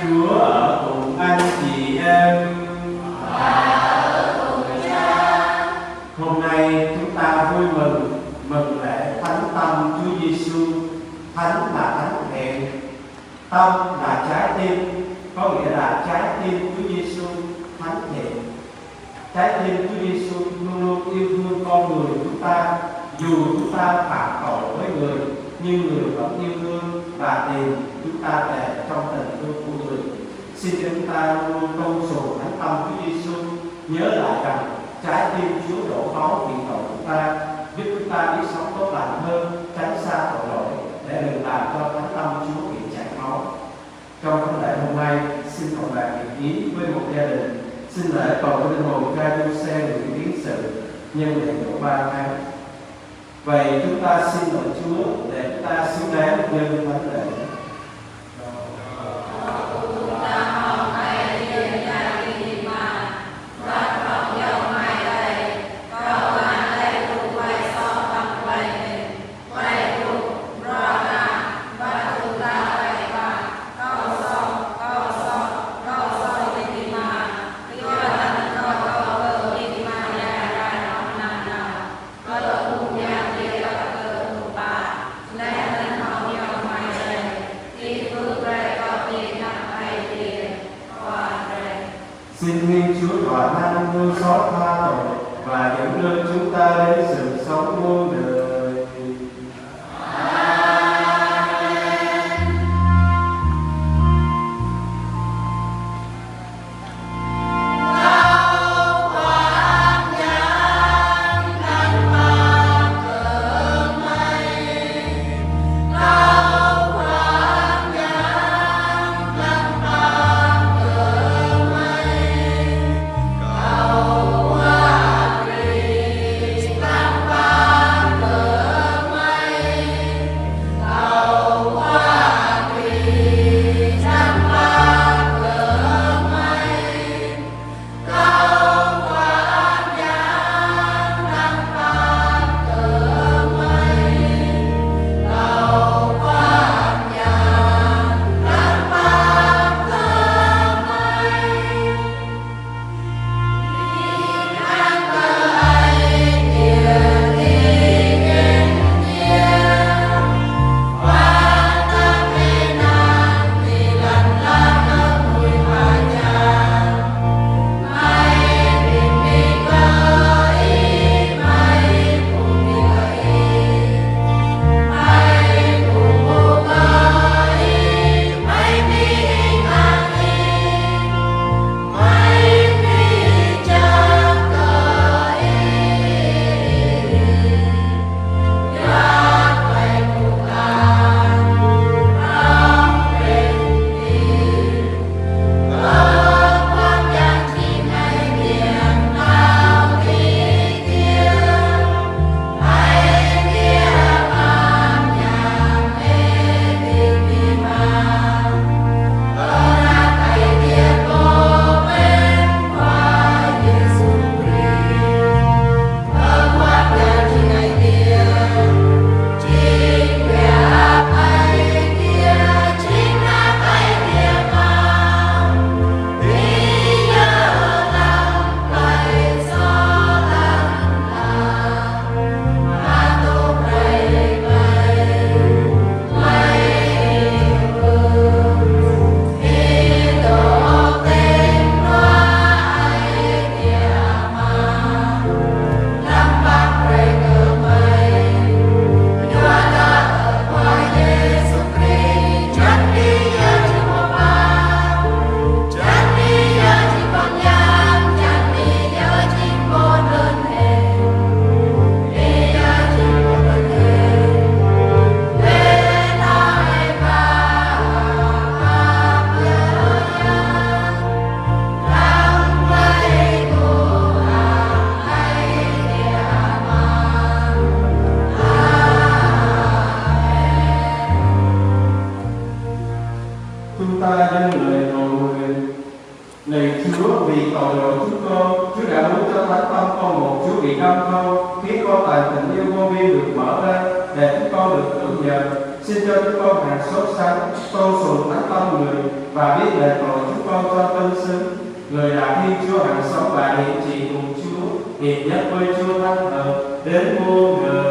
Chúa ở cùng anh chị em. Hôm nay chúng ta vui mừng lễ Thánh Tâm Chúa Giêsu. Thánh là thánh thiện, tâm là trái tim, có nghĩa là trái tim Chúa Giêsu thánh thiện. Trái tim Chúa Giêsu luôn luôn yêu thương con người chúng ta, dù chúng ta phạm tội với người, nhưng người vẫn yêu thương và tìm chúng ta về trong tình thương của người. Xin chúng ta luôn tôn sùng thánh tâm Chúa Giêsu, nhớ lại rằng trái tim Chúa đổ máu vì tội chúng ta, giúp chúng ta biết sống tốt lành hơn, tránh xa tội lỗi, để đừng làm cho thánh tâm Chúa bị chảy máu. Trong thánh lễ hôm nay, xin cộng đoàn hiệp ý với một gia đình xin lễ cầu linh hồn cha Giuse người tiến sự nhân lễ dỗ 3 tháng. Vậy chúng ta xin lỗi Chúa để chúng ta xứng đáng nhân thánh lễ. Xin Thiên Chúa toàn năng thương xót tha tội và dẫn đưa chúng ta đến sự sống muôn đời. Chúng ta dâng lời cầu nguyện. Lạy Chúa, vì tội lỗi chúng con, Chúa đã muốn cho thánh tâm con một Chúa bị đâm thâu, khiến con tài tình yêu vô biên được mở ra, để chúng con được tưởng nhờ. xin cho chúng con hằng sốt sắng tôn sùng thánh tâm người và biết đền tội chúng con cho tân xứng. Người là Thiên Chúa hằng sống và hiện trị cùng Chúa, hiệp nhất với Chúa Thánh Thần đến muôn đời.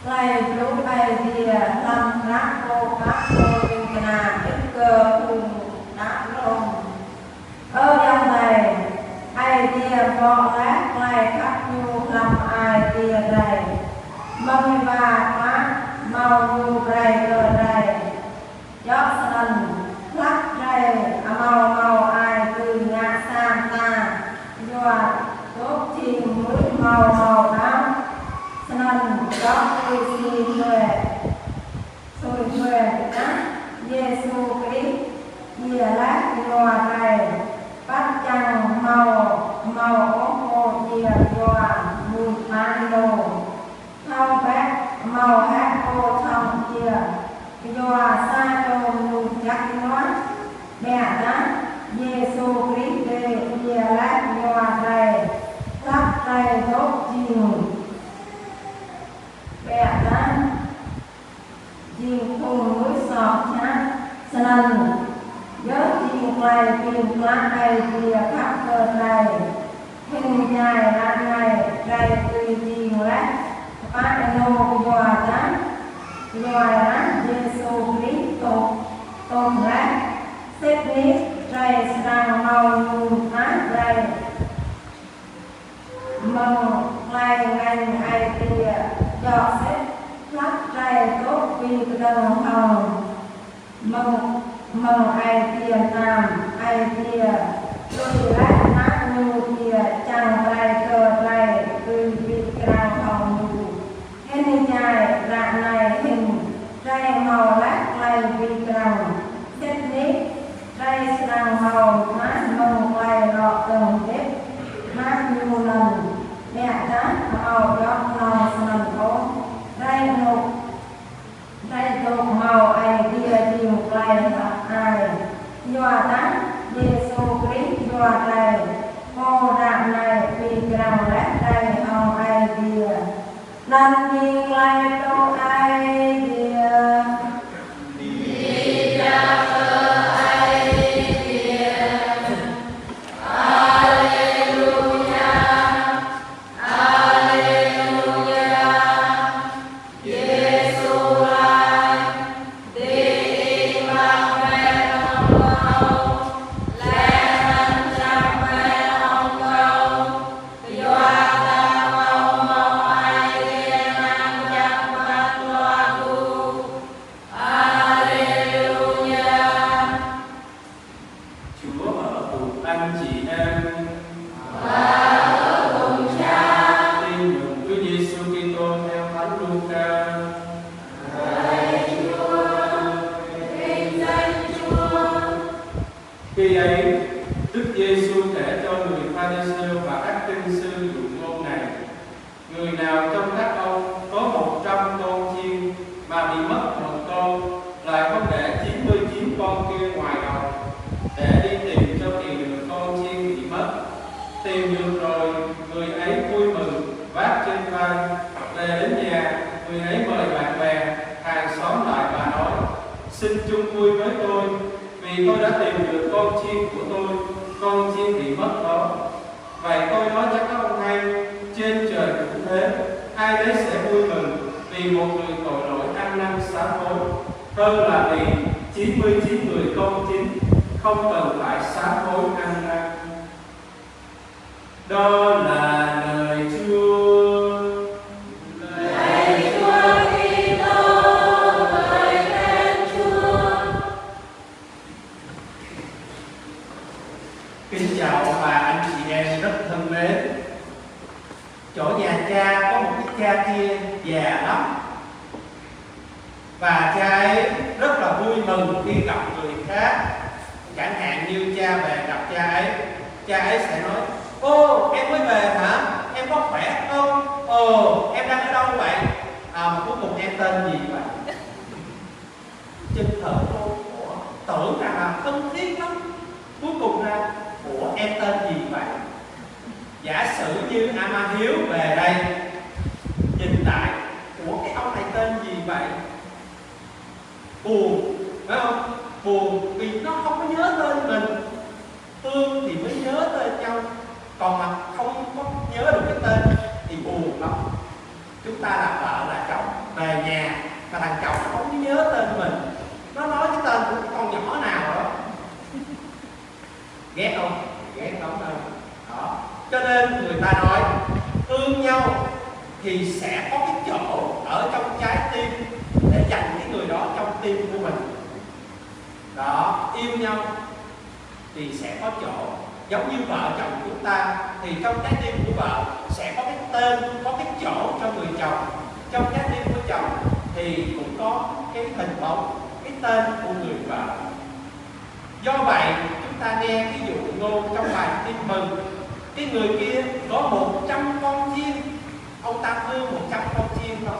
Lai lúc ai địa lâm rác cô các cô kinh nà ít cơ cùng đá lông dòng này ai địa võ lát lai khắp nhu lâm ai địa đầy mong và mát màu nhu đầy cờ đầy gió sân lắc đầy màu màu ai từ nhà sang ta doa tốt chìm mũi màu màu đám sân gió tươi xì huệ xôi huệ á Giê-xu Christ dìa lát doa đầy bắt chăng màu màu ống hồ dìa doa mùi phán đồ thao bác màu hát ô thông dìa doa xa đồ mùi chắc nói mẹ đó Giê-xu Christ dìa lát doa đầy lắc đầy đốt chiều mẹ đó chiều cùng núi sọt nhá sân nhớ chiều quay tìm lá này dìa khắp cơ này hình dài là này đầy tùy chiều lát phát nô dòa đá Giê-xu Christ tôm lát xếp nít đầy sang màu nùm phát đầy mong lai ngành ai tìa dọ xếp lắc đầy tốt vì đồng hồng mong ai tìa nam ai tìa đôi lát nát nụ tìa chẳng đầy cờ đầy từ vị càng hồng nụ hình dài dạng này hình đầy màu lát đầy vị càng xếp nít đầy sang màu mát mong lai lọ đồng đếp mát nhu lần mẹ đá màu gió nò sần ốm đầy nục màu ai kia chiều lai ai nhòa đá Giê-xu Christ nhòa đầy mô đạm này vì càng lát đầy hồng ai kia năn nhiên lai đâu ai kia đi ra cơ ai kia Khi ấy, Đức Giê-xu kể cho người Pha-ri-siêu và các kinh sư dụ ngôn này: người nào trong các ông có 100 con chiên mà bị mất một con, lại không để 99 con kia ngoài đồng để đi tìm cho tìm được con chiên bị mất. Tìm được rồi, người ấy vui mừng vác trên vai về đến nhà. Người ấy mời bạn bè hàng xóm lại và nói: xin chung vui với tôi, vì tôi đã tìm được con chiên của tôi, con chiên bị mất đó. Vậy tôi nói cho các ông hay, trên trời cũng thế, ai đấy sẽ vui mừng vì một người tội lỗi ăn năn sám hối, hơn là vì 99 người công chính không cần phải sám hối ăn năn. Đó là lời Chúa. Kính chào ông bà, anh chị em rất thân mến. Chỗ nhà cha có một cái cha kia già lắm, và cha ấy rất là vui mừng khi gặp người khác. Chẳng hạn như cha về gặp cha ấy sẽ nói: ô, em mới về hả? Em có khỏe không? Ồ, em đang ở đâu vậy? Mà cuối cùng em tên gì vậy? Chừng thở luôn, tưởng rằng là thân thiết lắm. Cuối cùng ra: ủa, em tên gì vậy? Giả sử như Ma Hiếu về đây, nhìn lại: ủa, cái ông này tên gì vậy? Buồn, phải không? Buồn vì nó không có nhớ tên mình. Thương thì mới nhớ tên nhau, còn mà không có nhớ được cái tên thì buồn lắm. Chúng ta là vợ là chồng, về về nhà mà thằng chồng nó không nhớ tên mình, nó nói cái tên của con nhỏ nào đó, ghét không? Ghét lắm đâu. Đó, cho nên người ta nói thương nhau thì sẽ có cái chỗ ở trong trái tim để dành cái người đó trong tim của mình. Đó, yêu nhau thì sẽ có chỗ. Giống như vợ chồng chúng ta thì trong trái tim của vợ sẽ có cái tên, có cái chỗ cho người chồng. Trong trái tim của chồng thì cũng có cái hình bóng, cái tên của người vợ. Do vậy chúng ta nghe cái dụ ngôn trong bài Tin Mừng, cái người kia có 100 con chiên, ông ta thương 100 con chiên đó,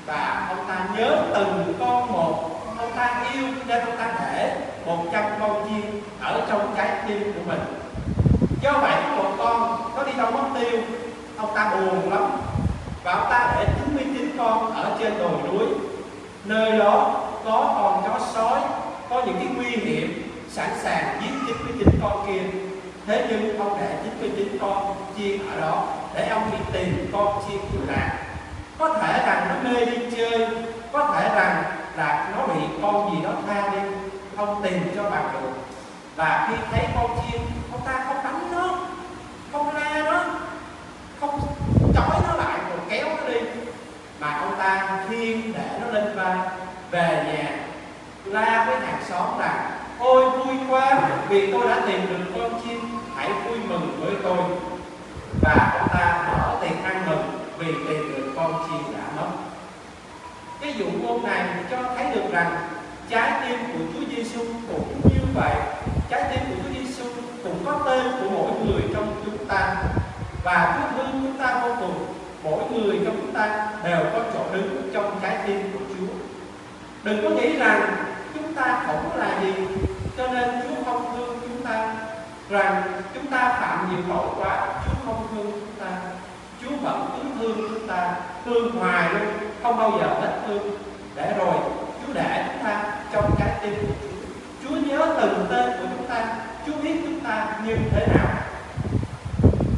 và ông ta nhớ từng con một, ông ta yêu nên ông ta để 100 con chiên ở trong trái tim của mình. Do vậy có một con nó đi đâu mất tiêu, ông ta buồn lắm, và ông ta để 99 con ở trên đồi núi. Nơi đó có con chó sói, có những cái nguy hiểm sẵn sàng giết 99 con kia. Thế nhưng ông để 99 con chiên ở đó để ông đi tìm con chiên vừa lạc. Có thể rằng nó mê đi chơi, có thể rằng là nó bị con gì đó tha đi, ông tìm cho bằng được. Và khi thấy con chiên, ông ta không đánh nó, không la nó, không trói nó lại rồi kéo nó đi, mà ông ta khiêng để nó lên vai về nhà, la với hàng xóm rằng ôi vui quá vì tôi đã tìm được con chiên, hãy vui mừng với tôi. Và ông ta mở tiệc ăn mừng vì tìm được con chiên đã mất. Cái dụ ngôn này cho thấy được rằng trái tim của Chúa Giêsu cũng như vậy. Trái tim của Chúa Giêsu cũng có tên của mỗi người trong chúng ta, và Chúa thương chúng ta vô cùng. Mỗi người trong chúng ta đều có chỗ đứng trong trái tim của Chúa. Đừng có nghĩ rằng chúng ta không là gì cho nên Chúa không thương chúng ta, rằng chúng ta phạm nhiều tội quá Chúa không thương chúng ta. Chúa vẫn cứ thương chúng ta, thương hoài luôn, không bao giờ hết thương. Để rồi Chúa để chúng ta trong trái tim của Chúa. Chúa nhớ từng tên của chúng ta, Chúa biết chúng ta như thế nào.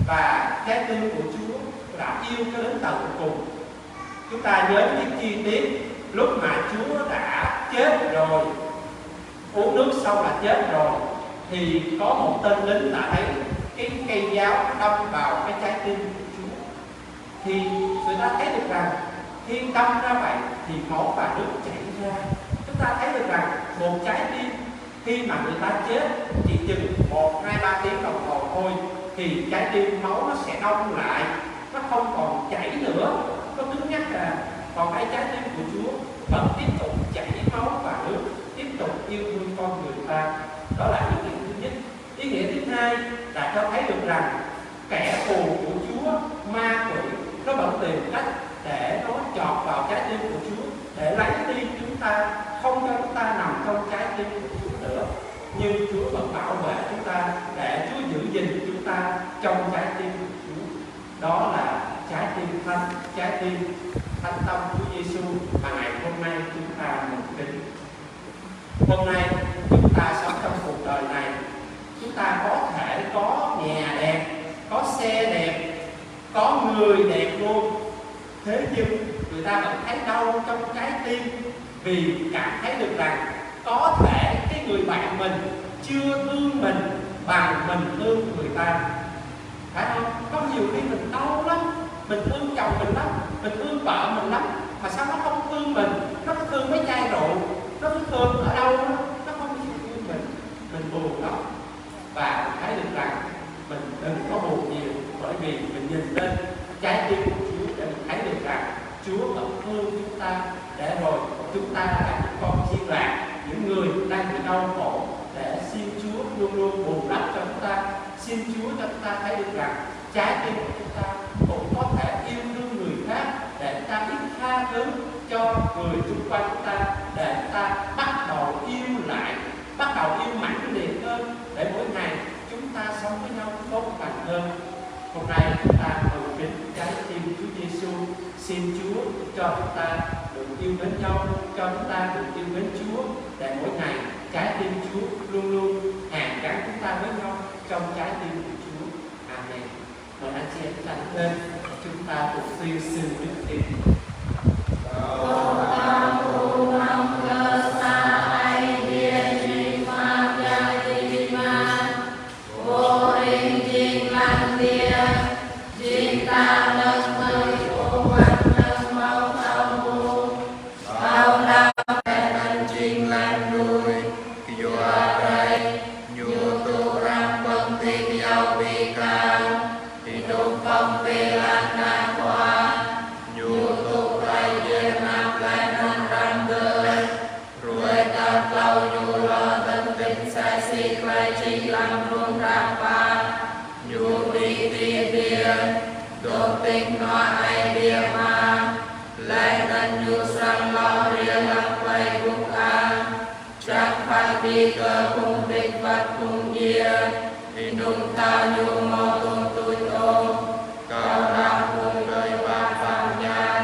Và trái tim của Chúa đã yêu cho đến tận cùng. Chúng ta nhớ những chi tiết lúc mà Chúa đã chết rồi, uống nước xong là chết rồi, thì có một tên lính đã thấy cái cây giáo đâm vào cái trái tim của Chúa. Thì người ta thấy được rằng khi đâm ra vậy thì máu và nước chảy ra. Chúng ta thấy được rằng một trái tim khi mà người ta chết chỉ chừng 1, 2, 3 tiếng đồng hồ thôi thì trái tim máu nó sẽ đông lại, nó không còn chảy nữa, nó cứng nhắc ra. Còn cái trái tim của Chúa vẫn tiếp tục chảy máu và nước, tiếp tục yêu thương con người ta. Đó là ý nghĩa thứ nhất. Ý nghĩa thứ hai là cho thấy được rằng kẻ thù của Chúa, ma quỷ, nó vẫn tìm cách để nó chọt vào trái tim của Chúa, để lấy đi chúng ta, không cho chúng ta nằm trong trái tim của Chúa nữa. Nhưng Chúa vẫn bảo vệ chúng ta, để Chúa giữ gìn chúng ta trong trái tim của Chúa. Đó là trái tim thánh, trái tim thánh tâm Chúa Giêsu mà ngày hôm nay chúng ta mừng kính. Hôm nay chúng ta sống trong cuộc đời này, chúng ta có thể có nhà đẹp, có xe đẹp, có người đẹp luôn. Thế nhưng người ta vẫn thấy đau trong trái tim, vì cảm thấy được rằng có thể cái người bạn mình chưa thương mình bằng mình thương người ta. Phải không? Có nhiều khi mình đau lắm, mình thương chồng mình lắm, mình thương vợ mình lắm, mà sao nó không thương mình? Nó cứ thương mấy chai rượu, nó cứ thương ở đâu đó, nó không chịu thương mình buồn lắm. Và mình thấy được rằng mình đừng có buồn nhiều, bởi vì mình nhìn lên trái tim của Chúa để mình thấy được rằng Chúa vẫn thương chúng ta, để rồi chúng ta là những con chiên lạc, những người đang bị đau khổ, để xin Chúa luôn luôn bù đắp cho chúng ta. Xin Chúa cho chúng ta thấy được rằng trái tim của chúng ta cũng có thể yêu thương người khác, để chúng ta biết tha thứ cho người xung quanh chúng ta, để chúng ta bắt đầu yêu lại, bắt đầu yêu mãnh liệt hơn, để mỗi ngày chúng ta sống với nhau tốt lành hơn. Hôm nay chúng ta mừng kính trái tim Chúa Giêsu, xin Chúa cho chúng ta được yêu mến nhau, cho chúng ta được yêu mến Chúa, để mỗi ngày trái tim Chúa luôn luôn hàn gắn chúng ta với nhau trong trái tim của Chúa. Amen. Mời anh chị em chúng ta đứng lên, chúng ta cùng tuyên xưng đức tin. đồ tình nó ai bia mà lại gần như sang lo ria lăng quay bụng an chắc phải đi cơ cùng địch vật cùng kia thì nung ta nhu mô tôn tui ô cao đăng cùng đời và phạm nhàn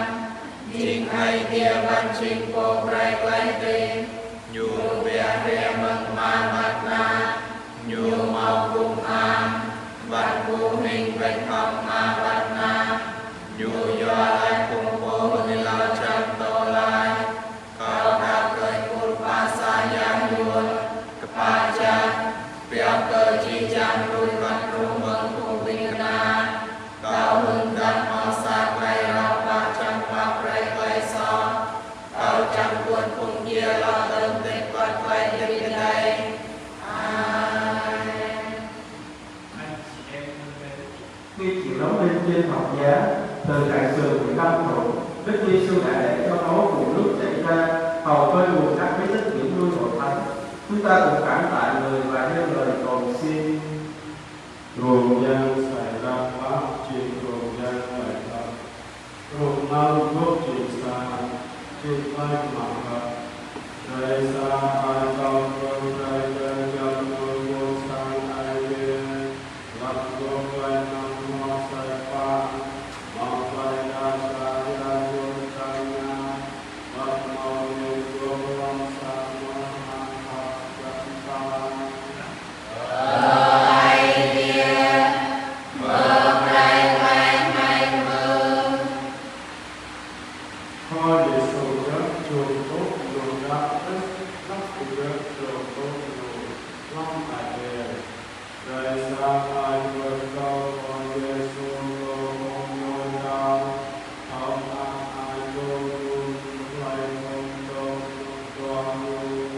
chính ai kia văn chính cô break lấy tình nhu bia ria mừng ma mặt na nhu mau cùng an văn cụ hình vệnh học ma vật na nhu do lại cùng cô ni lao chân tô lai cao đa cười cụt ba sa yang yuan kapa cha biểu cơ chi chan rui văn ru mừng cùng vinh na cao hưng đăng mò sa quay rau ba trăm ba rây quay so cao trăm quân cùng chia lo đơn tịch vật quay đi bên đây. Khi chịu đóng đinh trên thập giá từ đại sườn bị đâm thủng, Đức Giêsu đã để cho máu của nước chảy ra hầu khơi nguồn các bí tích những nuôi hội thánh. Chúng ta cùng cảm tạ người và theo lời cầu xin. Ruộng gian xảy ra pháp trên ruộng gian phải thật, ruộng mau gốc trên xa trên vai mạng hợp, rơi xa ai công công rơi rơi trong ngôi vô sang ai bên, lập gốc vai năm mò sai pha, mò vai đa sa ya vô sang nha, vật mò như gốc long sa mò hàng hợp chân ta. Thôi để sổ đất chuồng tốt luồng đạo đức lắp cụ đất chuồng tốt luồng long tại đề rời xa ai vượt câu còn về xuống lô mong ngôi đau ông ai vô luôn lại không đâu toàn luôn.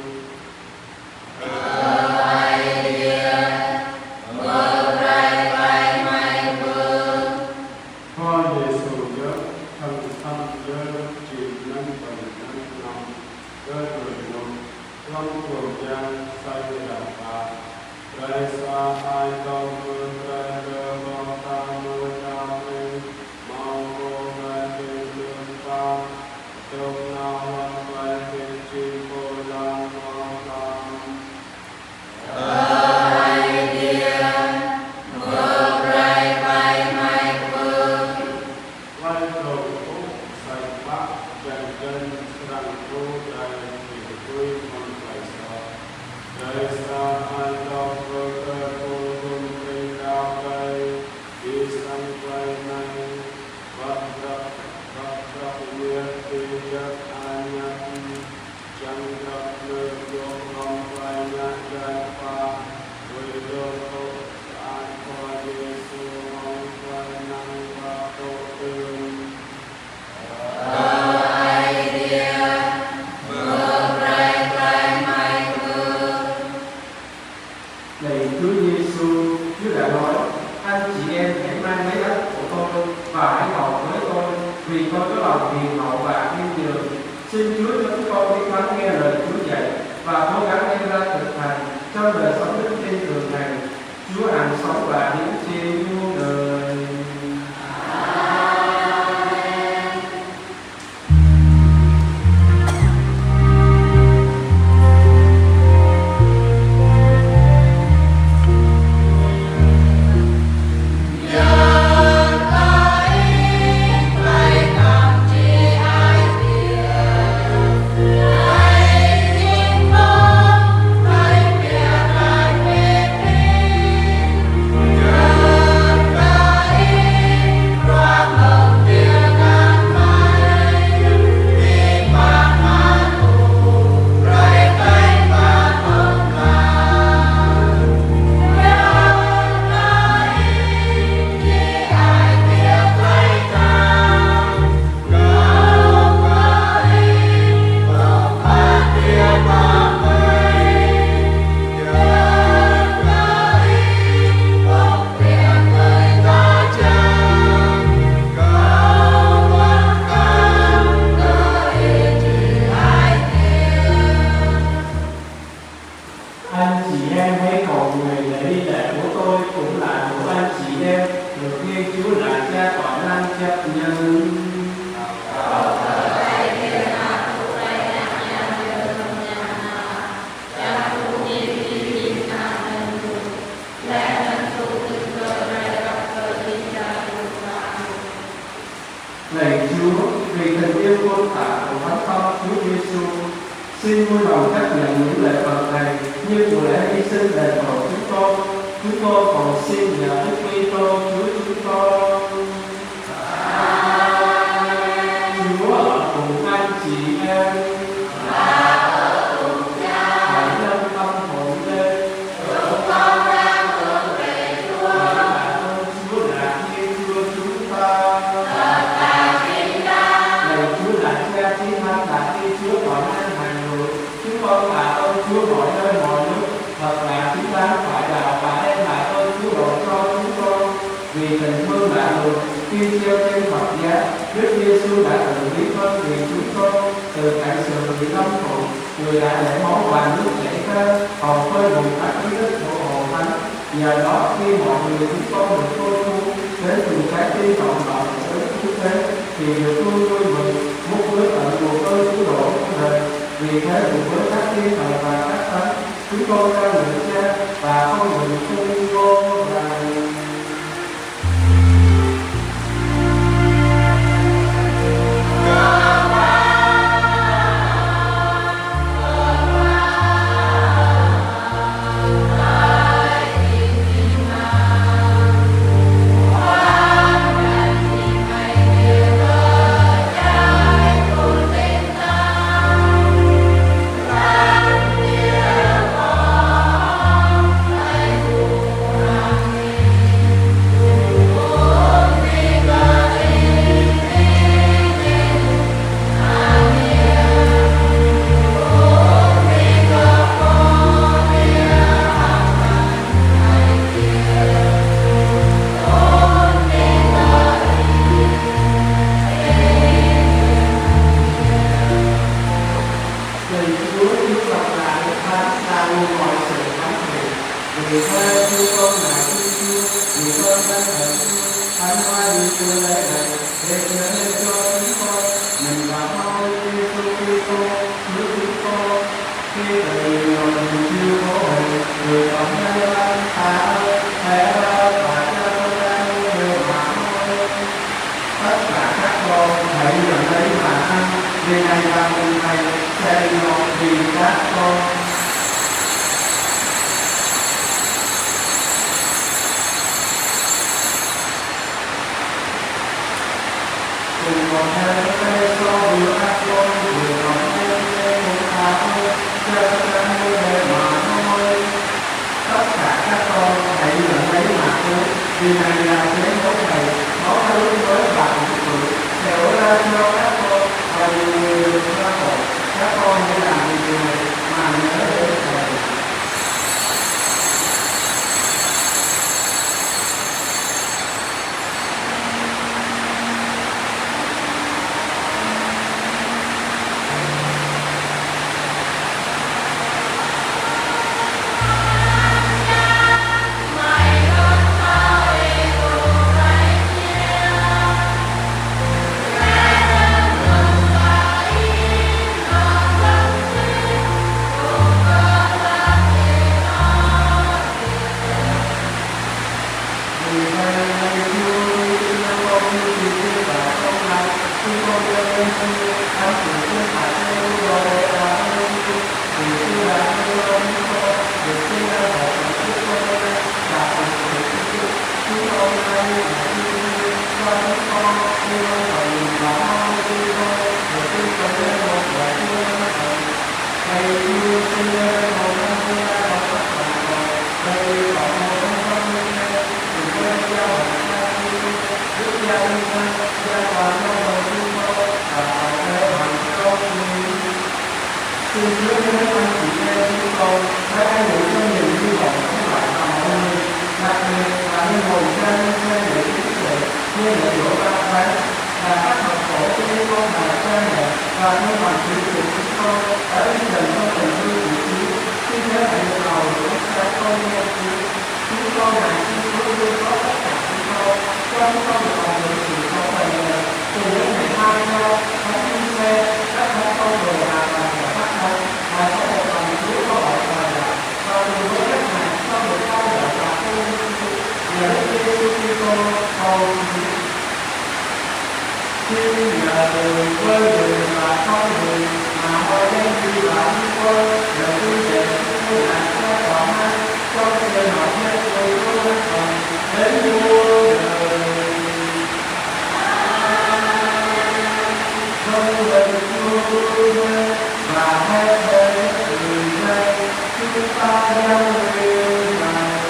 Thôi để sổ đất thân thân dơ chỉ nâng phần nâng lòng dơ người lòng long thuộc gian say đạp bà rơi xa ai công mưa rơi rơ bóng ta mưa đau lên mau vô rơi trên đường ta trong nào văn quay trên chi cô lan mau tam. Lai cầu úc sạch bác dành chân rằng cô đầy thì vui mong phải sợ rơi xa ai đau cơ cơ cô dung cây cao cây đi sanh quay này vật gặp nguyện thì giấc ai nhắc chẳng gặp nơi vô không quay nhắc chân pha với đôi cô ai qua Giêsu mong quay năng và tổ tương. Này Chúa Giêsu, Chúa đã nói, anh chị em hãy mang lấy ấp của tôi và hãy ngồi với tôi, vì tôi có lòng hiền hậu và khiêm nhường. Xin Chúa cho chúng con biết lắng nghe lời Chúa dạy và cố gắng đem ra thực hành trong đời sống đức tin thường ngày. Chúa hằng sống và hiến chiên muôn đời. Hãy Xin vui lòng chấp nhận những lễ vật này như của lễ hy sinh đền tội chúng con. Chúng tôi còn xin nhờ Đức Kitô Chúa chúng con. Chúa ở cùng anh chị em. Hãy nâng tâm hồn lên. Chúa là Thiên Chúa chúng ta. Lạy Chúa là Cha Chí Thánh là Thiên Chúa toàn năng hàng người. Chúng con tạ ơn Chúa mọi nơi mọi lúc. Thật là chúng ta phải đạo và đem lại ơn Chúa độ cho chúng con. Vì tình thương lạ lùng khi treo trên thập giá, Đức Giêsu đã tự biết ơn vì chúng con. Từ cảnh sự bị lâm khổ, người đã để máu và nước chảy ra, hầu khơi bùng phát ý đức của Hồ Thánh. Nhờ đó khi mọi người chúng con được tôi cứu đến từ trái tim trọn vẹn với Chúa thế, thì được tôi vui mừng múc với tận nguồn ơn cứu độ của đời. Vì thế cùng với các thiên thần và các thánh, chúng con ca ngợi Cha và không ngừng tung hô rằng Hãy subscribe cho kênh Ghiền Mì Gõ để không bỏ lỡ những video hấp dẫn. vui và hết đời người đây chúng ta đang yêu này.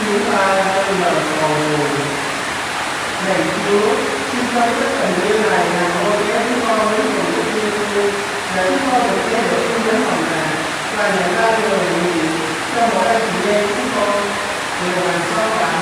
chúng ta bây giờ cầu nguyện. Này Chúa, xin cho tất cả những này làm ơn ghé chúng con với cùng của Chúa để chúng con được nghe được tin nhắn phòng này và nhận ra điều gì trong mỗi anh chị em chúng con đều làm sao bạn